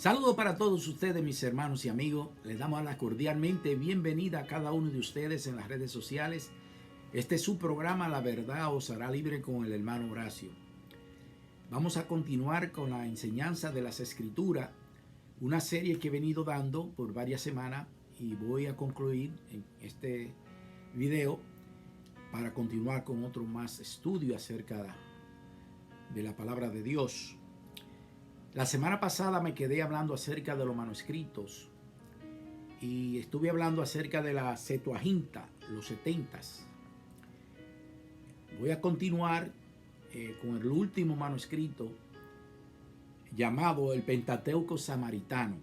Saludos para todos ustedes, mis hermanos y amigos. Les damos la cordialmente bienvenida a cada uno de ustedes en las redes sociales. Este es su programa La Verdad os hará libre con el hermano Horacio. Vamos a continuar con la enseñanza de las Escrituras, una serie que he venido dando por varias semanas y voy a concluir en este video para continuar con otro más estudio acerca de la palabra de Dios. La semana pasada me quedé hablando acerca de los manuscritos y estuve hablando acerca de la Septuaginta, los 70s. Voy a continuar con el último manuscrito llamado el Pentateuco Samaritano.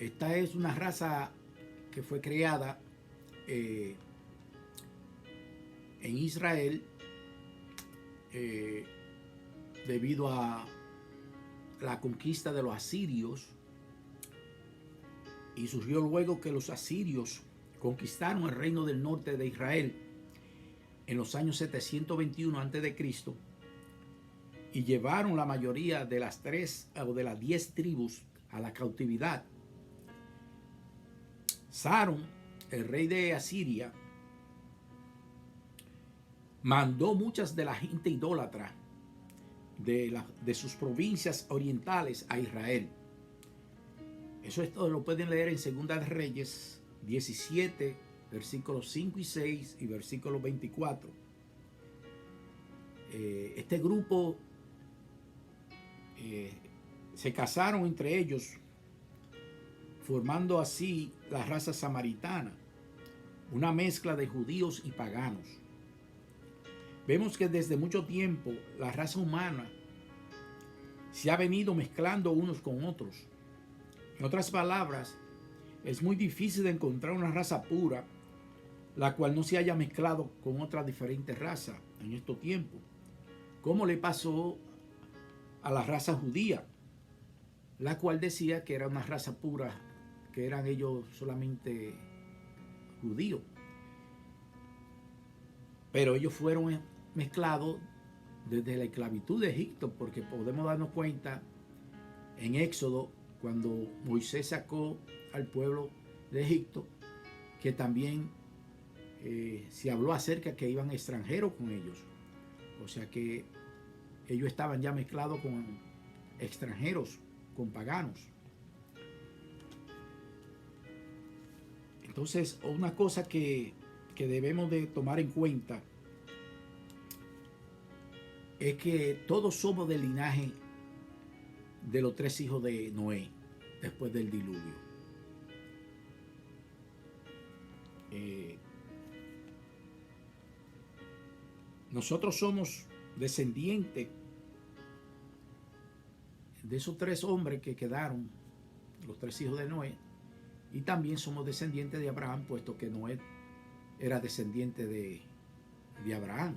Esta es una raza que fue creada en Israel debido a la conquista de los asirios, y surgió luego que los asirios conquistaron el reino del norte de Israel en los años 721 a.C. y llevaron la mayoría de las 10 tribus a la cautividad. Sarón, el rey de Asiria, mandó muchas de la gente idólatra de sus provincias orientales a Israel. Eso esto lo pueden leer en Segunda de Reyes 17, versículos 5 y 6 y versículo 24. Este grupo se casaron entre ellos, formando así la raza samaritana, una mezcla de judíos y paganos. Vemos que desde mucho tiempo la raza humana se ha venido mezclando unos con otros. En otras palabras, es muy difícil de encontrar una raza pura la cual no se haya mezclado con otra diferente raza en estos tiempos, como le pasó a la raza judía, la cual decía que era una raza pura, que eran ellos solamente judíos. Pero ellos fueron mezclados desde la esclavitud de Egipto, porque podemos darnos cuenta en Éxodo, cuando Moisés sacó al pueblo de Egipto, que también se habló acerca que iban extranjeros con ellos. O sea que ellos estaban ya mezclados con extranjeros, con paganos. Entonces, una cosa que debemos de tomar en cuenta es que todos somos del linaje de los 3 hijos de Noé después del diluvio. Nosotros somos descendientes de esos 3 hombres que quedaron, los 3 hijos de Noé, y también somos descendientes de Abraham, puesto que Noé era descendiente de Abraham.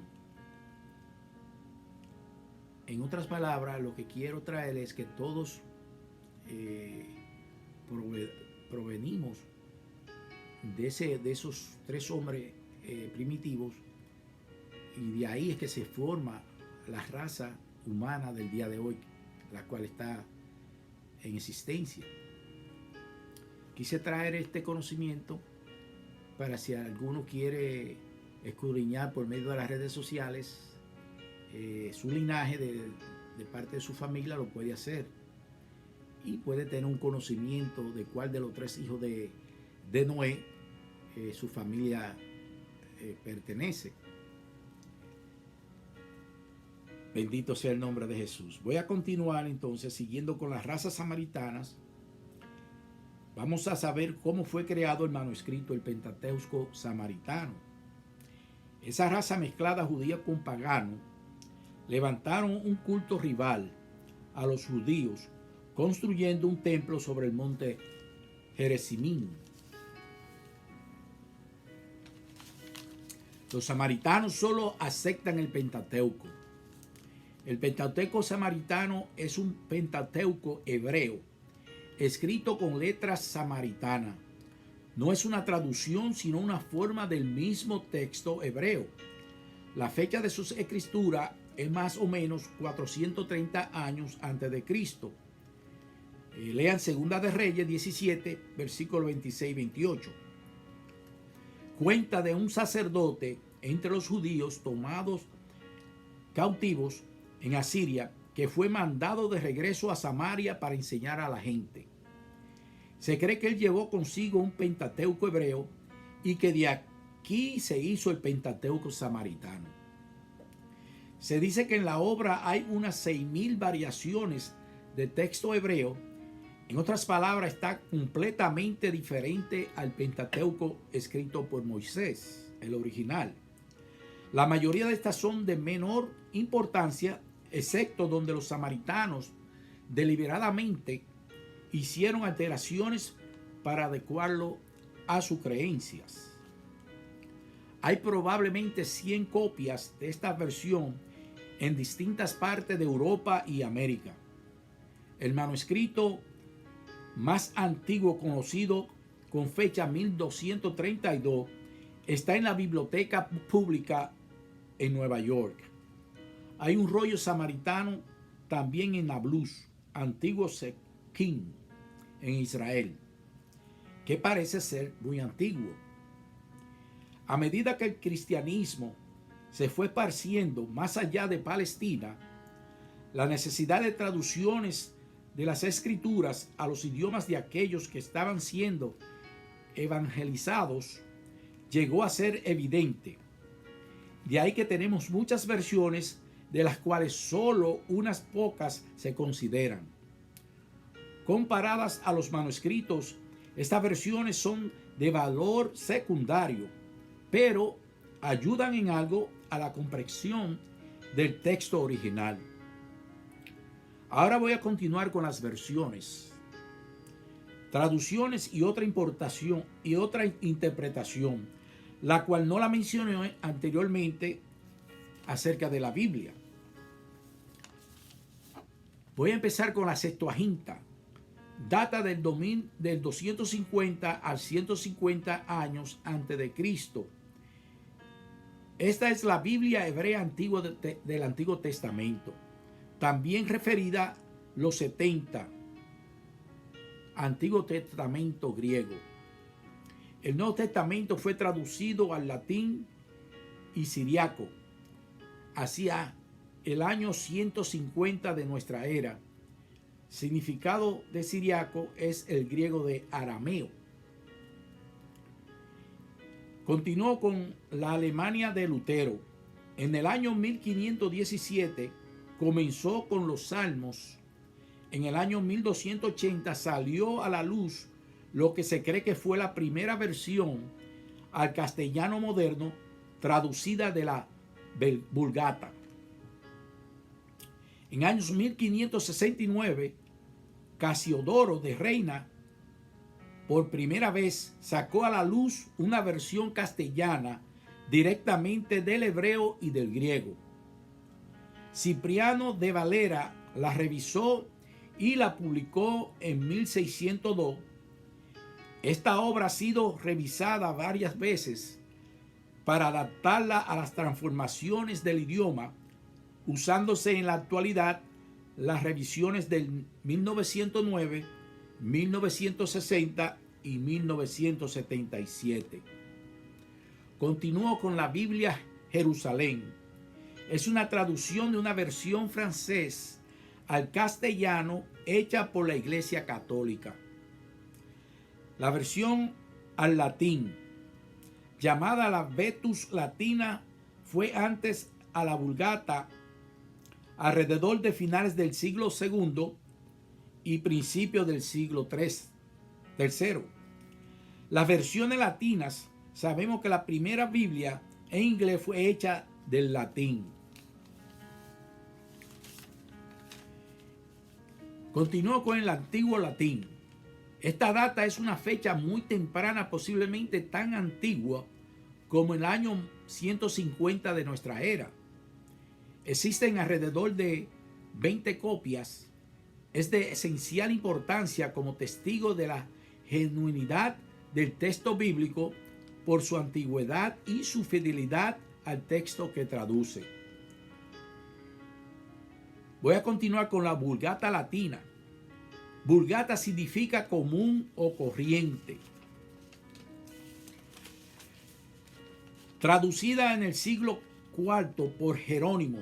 En otras palabras, lo que quiero traer es que todos provenimos de esos 3 hombres primitivos, y de ahí es que se forma la raza humana del día de hoy, la cual está en existencia. Quise traer este conocimiento para si alguno quiere escudriñar por medio de las redes sociales su linaje de parte de su familia, lo puede hacer y puede tener un conocimiento de cuál de los 3 hijos de Noé su familia pertenece. Bendito sea el nombre de Jesús. Voy a continuar entonces siguiendo con las razas samaritanas. Vamos a saber cómo fue creado el manuscrito, el Pentateuco Samaritano. Esa raza mezclada judía con pagano levantaron un culto rival a los judíos, construyendo un templo sobre el monte Gerizim. Los samaritanos solo aceptan el Pentateuco. El Pentateuco samaritano es un Pentateuco hebreo, escrito con letras samaritanas. No es una traducción, sino una forma del mismo texto hebreo. La fecha de sus escrituras es más o menos 430 años antes de Cristo. Lean Segunda de Reyes 17, versículos 26 y 28. Cuenta de un sacerdote entre los judíos tomados cautivos en Asiria, que fue mandado de regreso a Samaria para enseñar a la gente. Se cree que él llevó consigo un Pentateuco hebreo y que de aquí se hizo el Pentateuco samaritano. Se dice que en la obra hay unas 6,000 variaciones de texto hebreo. En otras palabras, está completamente diferente al Pentateuco escrito por Moisés, el original. La mayoría de estas son de menor importancia, excepto donde los samaritanos deliberadamente hicieron alteraciones para adecuarlo a sus creencias. Hay probablemente 100 copias de esta versión en distintas partes de Europa y América. El manuscrito más antiguo conocido, con fecha 1232, está en la Biblioteca Pública en Nueva York. Hay un rollo samaritano también en Nablus, antiguo Sequim, en Israel, que parece ser muy antiguo. A medida que el cristianismo se fue esparciendo más allá de Palestina, la necesidad de traducciones de las escrituras a los idiomas de aquellos que estaban siendo evangelizados llegó a ser evidente. De ahí que tenemos muchas versiones, de las cuales solo unas pocas se consideran. Comparadas a los manuscritos, estas versiones son de valor secundario, pero ayudan en algo a la comprensión del texto original. Ahora voy a continuar con las versiones, traducciones y otra importación y otra interpretación, la cual no la mencioné anteriormente acerca de la Biblia. Voy a empezar con la Septuaginta. Data del 250 al 150 años antes de Cristo. Esta es la Biblia hebrea antigua del Antiguo Testamento, también referida los 70, Antiguo Testamento griego. El Nuevo Testamento fue traducido al latín y siriaco hacia el año 150 de nuestra era. Significado de siriaco es el griego de arameo. Continuó con la Alemania de Lutero. En el año 1517 comenzó con los salmos. En el año 1280 salió a la luz lo que se cree que fue la primera versión al castellano moderno traducida de la Vulgata. En años 1569, Casiodoro de Reina por primera vez sacó a la luz una versión castellana directamente del hebreo y del griego. Cipriano de Valera la revisó y la publicó en 1602. Esta obra ha sido revisada varias veces para adaptarla a las transformaciones del idioma, usándose en la actualidad las revisiones del 1909, 1960 y 1977. Continuó con la Biblia Jerusalén. Es una traducción de una versión francés al castellano hecha por la Iglesia Católica. La versión al latín, llamada la Vetus Latina, fue antes a la Vulgata alrededor de finales del siglo II y principios del siglo III. Las versiones latinas, sabemos que la primera Biblia en inglés fue hecha del latín. Continuó con el antiguo latín. Esta data es una fecha muy temprana, posiblemente tan antigua como el año 150 de nuestra era. Existen alrededor de 20 copias. Es de esencial importancia como testigo de la genuinidad del texto bíblico por su antigüedad y su fidelidad al texto que traduce. Voy a continuar con la Vulgata Latina. Vulgata significa común o corriente. Traducida en el siglo IV por Jerónimo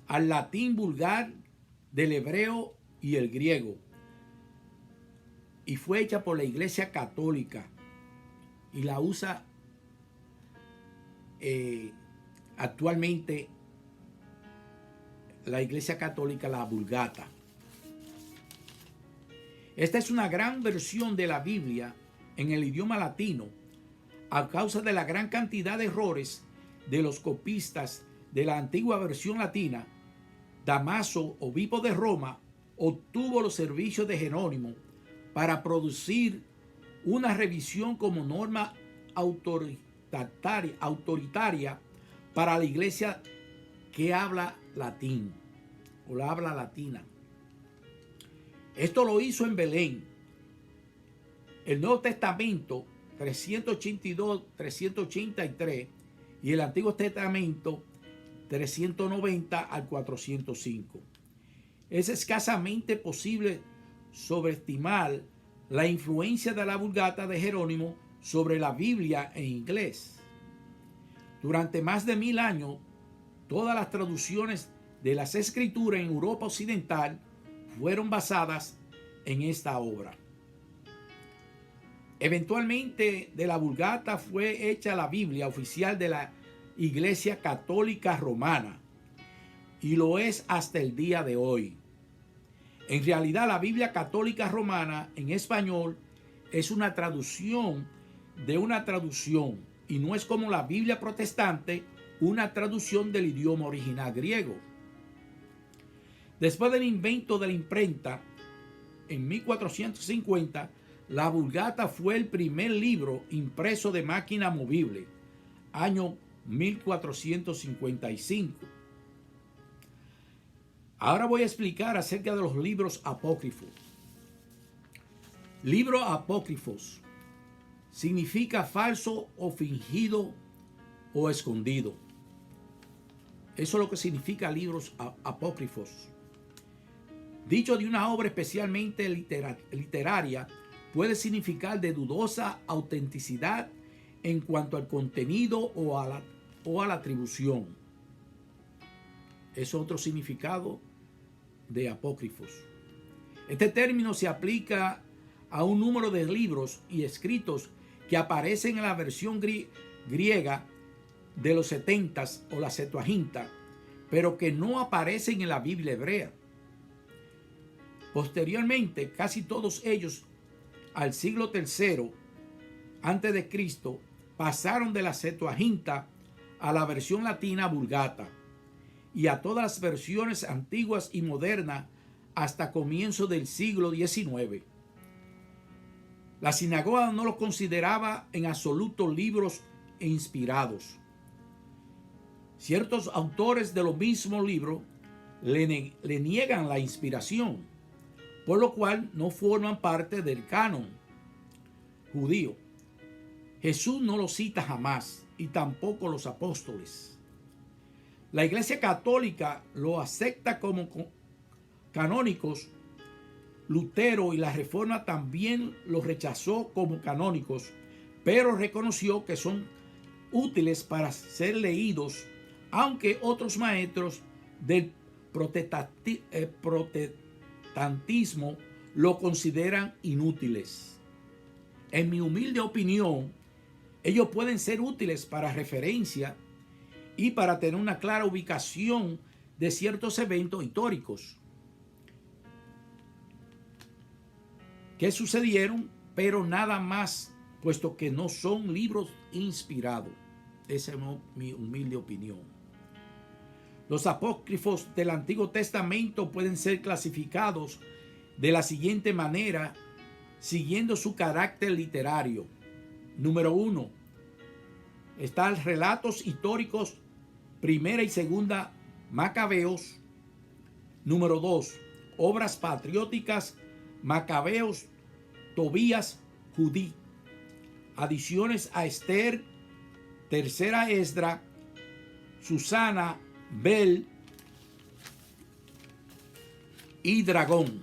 al latín vulgar del hebreo y el griego, y fue hecha por la Iglesia Católica y la usa actualmente la Iglesia Católica, la Vulgata. Esta es una gran versión de la Biblia en el idioma latino a causa de la gran cantidad de errores de los copistas de la antigua versión latina. Damaso, obispo de Roma, obtuvo los servicios de Jerónimo para producir una revisión como norma autoritaria para la iglesia que habla latín o la habla latina. Esto lo hizo en Belén. El Nuevo Testamento 382-383 y el Antiguo Testamento 390 al 405. Es escasamente posible sobreestimar la influencia de la Vulgata de Jerónimo sobre la Biblia en inglés. Durante más de 1000 años, todas las traducciones de las Escrituras en Europa Occidental fueron basadas en esta obra. Eventualmente, de la Vulgata fue hecha la Biblia oficial de la Iglesia Católica Romana, y lo es hasta el día de hoy. En realidad, la Biblia Católica Romana en español es una traducción de una traducción, y no es como la Biblia protestante, una traducción del idioma original griego. Después del invento de la imprenta, en 1450, la Vulgata fue el primer libro impreso de máquina movible, año 1455. Ahora voy a explicar acerca de los libros apócrifos. Libros apócrifos significa falso o fingido o escondido. Eso es lo que significa libros apócrifos. Dicho de una obra especialmente literaria, puede significar de dudosa autenticidad en cuanto al contenido o a la atribución. Es otro significado de apócrifos. Este término se aplica a un número de libros y escritos que aparecen en la versión griega de los 70 o la Septuaginta, pero que no aparecen en la Biblia hebrea. Posteriormente, casi todos ellos, al siglo III antes de Cristo, pasaron de la Septuaginta a la versión latina Vulgata y a todas las versiones antiguas y modernas hasta comienzos del siglo XIX. La sinagoga no los consideraba en absoluto libros inspirados. Ciertos autores de los mismos libros le niegan la inspiración, por lo cual no forman parte del canon judío. Jesús no los cita jamás y tampoco los apóstoles. La Iglesia Católica lo acepta como canónicos. Lutero y la Reforma también los rechazó como canónicos, pero reconoció que son útiles para ser leídos, aunque otros maestros del protestantismo lo consideran inútiles. En mi humilde opinión, ellos pueden ser útiles para referencia y para tener una clara ubicación de ciertos eventos históricos que sucedieron, pero nada más, puesto que no son libros inspirados. Esa es mi humilde opinión. Los apócrifos del Antiguo Testamento pueden ser clasificados de la siguiente manera, siguiendo su carácter literario. Número 1. Están relatos históricos, primera y segunda Macabeos. Número 2. Obras patrióticas, Macabeos, Tobías, Judí. Adiciones a Esther, tercera Esdra, Susana, Bel y Dragón.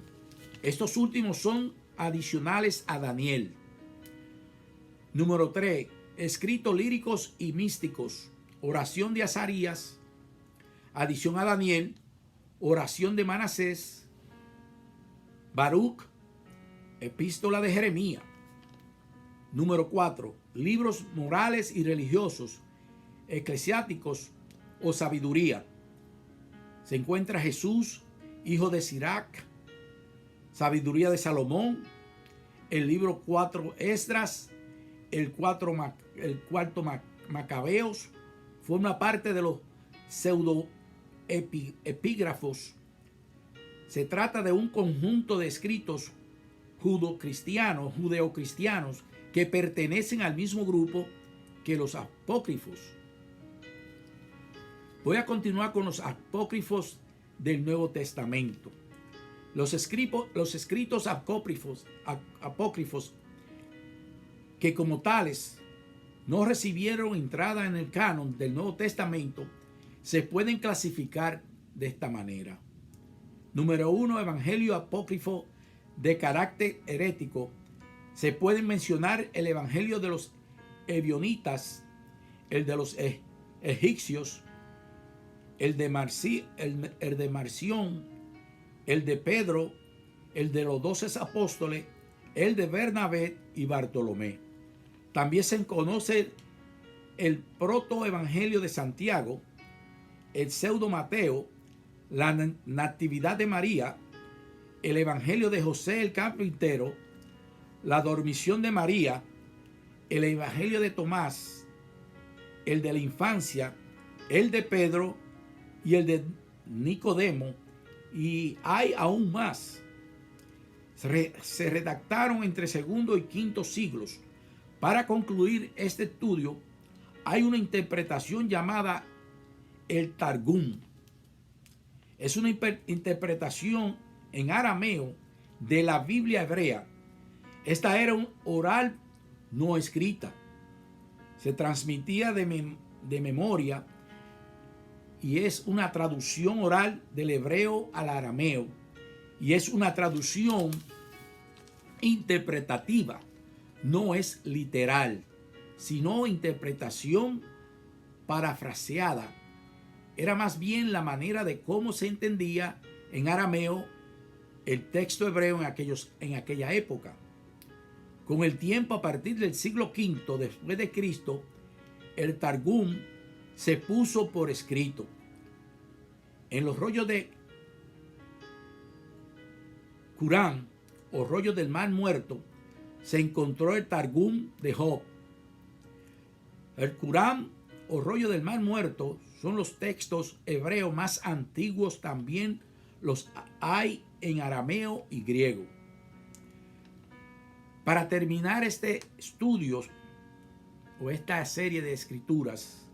Estos últimos son adicionales a Daniel. Número 3. Escritos líricos y místicos. Oración de Azarías, adición a Daniel, oración de Manasés, Baruch, epístola de Jeremías. Número 4. Libros morales y religiosos, eclesiásticos o sabiduría. Se encuentra Jesús, hijo de Sirac, sabiduría de Salomón, el libro 4 Esdras, el cuarto Macabeos, forma parte de los pseudoepígrafos. Se trata de un conjunto de escritos judeocristianos que pertenecen al mismo grupo que los apócrifos. Voy a continuar con los apócrifos del Nuevo Testamento. Los escritos apócrifos que como tales no recibieron entrada en el canon del Nuevo Testamento, se pueden clasificar de esta manera. Número 1, evangelio apócrifo de carácter herético. Se pueden mencionar el evangelio de los ebionitas, el de los egipcios, el de Marción, el de Pedro, el de los 12 apóstoles, el de Bernabé y Bartolomé. También se conoce el protoevangelio de Santiago, el pseudo Mateo, la natividad de María, el evangelio de José el carpintero, la dormición de María, el evangelio de Tomás, el de la infancia, el de Pedro y el de Nicodemo, y hay aún más. Se redactaron entre segundo y quinto siglos. Para concluir este estudio, hay una interpretación llamada el Targum. Es una interpretación en arameo de la Biblia hebrea. Esta era un oral no escrita. Se transmitía de memoria y es una traducción oral del hebreo al arameo. Y es una traducción interpretativa. No es literal, sino interpretación parafraseada. Era más bien la manera de cómo se entendía en arameo el texto hebreo en aquella época. Con el tiempo, a partir del siglo V después de Cristo, el Targum se puso por escrito. En los rollos de Qurán o rollos del Mar Muerto se encontró el Targum de Job. El Qurán o rollo del Mar Muerto son los textos hebreos más antiguos. También los hay en arameo y griego. Para terminar este estudio o esta serie de escrituras,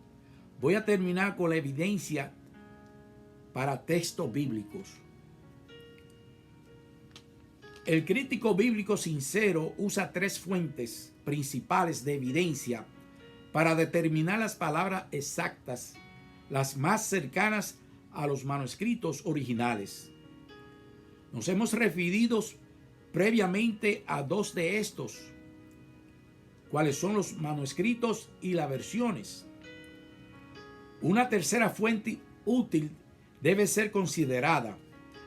voy a terminar con la evidencia para textos bíblicos. El crítico bíblico sincero usa 3 fuentes principales de evidencia para determinar las palabras exactas, las más cercanas a los manuscritos originales. Nos hemos referido previamente a 2 de estos, cuáles son los manuscritos y las versiones. Una tercera fuente útil debe ser considerada,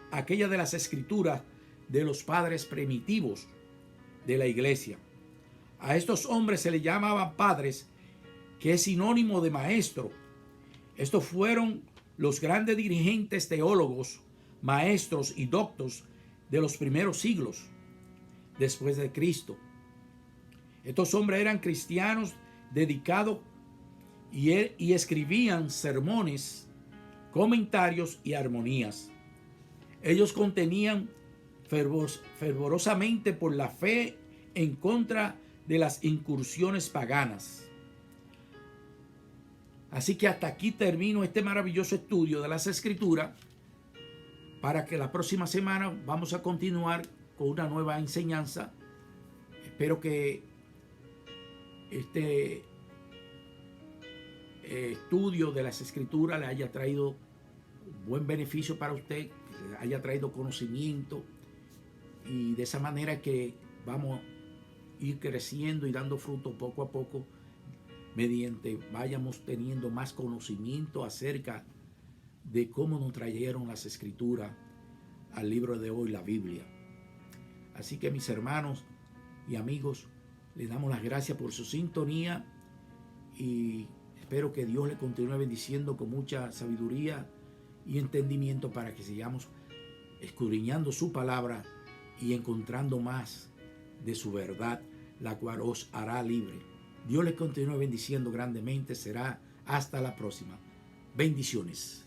aquella de las escrituras de los padres primitivos de la iglesia. A estos hombres se les llamaba padres, que es sinónimo de maestro. Estos fueron los grandes dirigentes teólogos, maestros y doctos de los primeros siglos después de Cristo. Estos hombres eran cristianos dedicados y escribían sermones, comentarios y armonías. Ellos contenían fervorosamente por la fe en contra de las incursiones paganas. Así que hasta aquí termino este maravilloso estudio de las Escrituras, para que la próxima semana vamos a continuar con una nueva enseñanza. Espero que este estudio de las Escrituras le haya traído buen beneficio para usted, que le haya traído conocimiento Y de esa manera que vamos a ir creciendo y dando fruto poco a poco, mediante vayamos teniendo más conocimiento acerca de cómo nos trajeron las escrituras al libro de hoy, la Biblia. Así que mis hermanos y amigos, les damos las gracias por su sintonía y espero que Dios le continúe bendiciendo con mucha sabiduría y entendimiento para que sigamos escudriñando su palabra y encontrando más de su verdad, la cual os hará libre. Dios les continúe bendiciendo grandemente. Será hasta la próxima. Bendiciones.